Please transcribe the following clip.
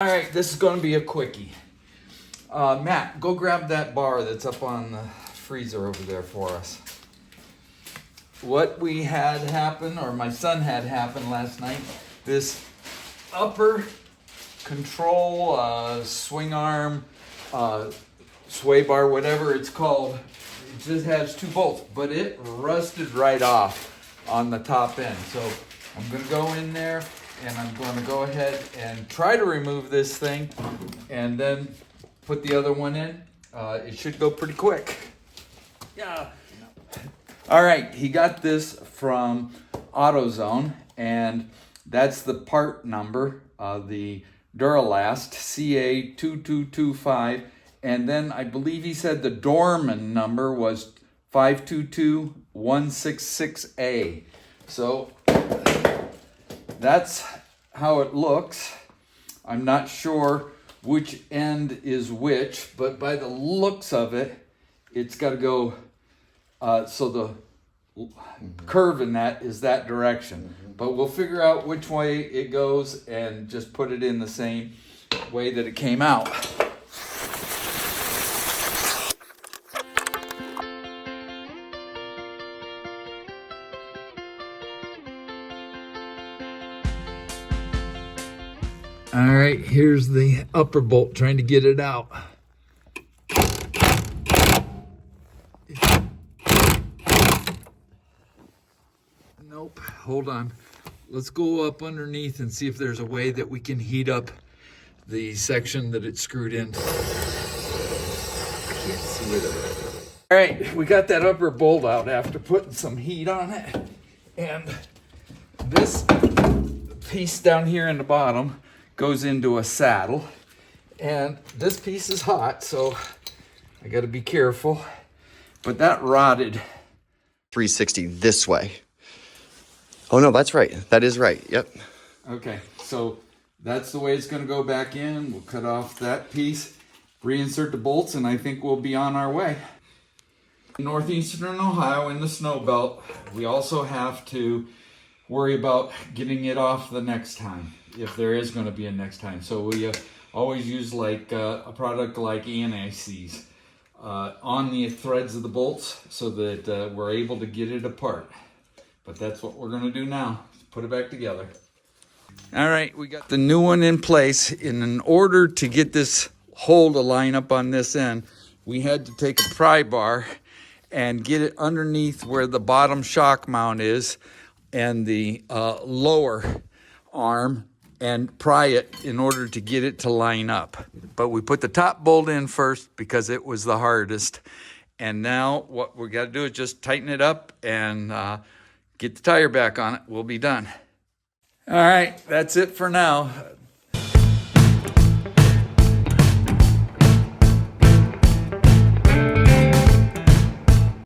All right, this is going to be a quickie. Matt, go grab that bar that's up on the freezer over there for us. What we had happen, or my son had happen last night, this upper control swing arm, sway bar, whatever it's called, it just has 2 bolts, but it rusted right off on the top end. So I'm going to go in there and I'm going to go ahead and try to remove this thing and then put the other one in. It should go pretty quick. Yeah. All right, he got this from AutoZone, and that's the part number, the Duralast CA2225, and then I believe he said the Dorman number was 522166A. So that's how it looks. I'm not sure which end is which, but by the looks of it, it's got to go, so the curve in that is that direction. But we'll figure out which way it goes and just put it in the same way that it came out. All right, here's the upper bolt, trying to get it out. Nope, hold on. Let's go up underneath and see if there's a way that we can heat up the section that it's screwed in. I can't see it. All right, we got that upper bolt out after putting some heat on it. And this piece down here in the bottom goes into a saddle, and this piece is hot, so I got to be careful. But that rotted 360 this way. Oh no, that's right. That is right. Yep. Okay, so that's the way it's going to go back in. We'll cut off that piece, reinsert the bolts, and I think we'll be on our way. Northeastern Ohio in the snow belt, we also have to worry about getting it off the next time, if there is going to be a next time. So we always use like a product like anti-seize on the threads of the bolts so that we're able to get it apart. But that's what we're going to do now, put it back together. All right, we got the new one in place. In order to get this hole to line up on this end, we had to take a pry bar and get it underneath where the bottom shock mount is and the lower arm and pry it in order to get it to line up. But we put the top bolt in first because it was the hardest. And now what we got to do is just tighten it up and get the tire back on it. We'll be done. All right, that's it for now.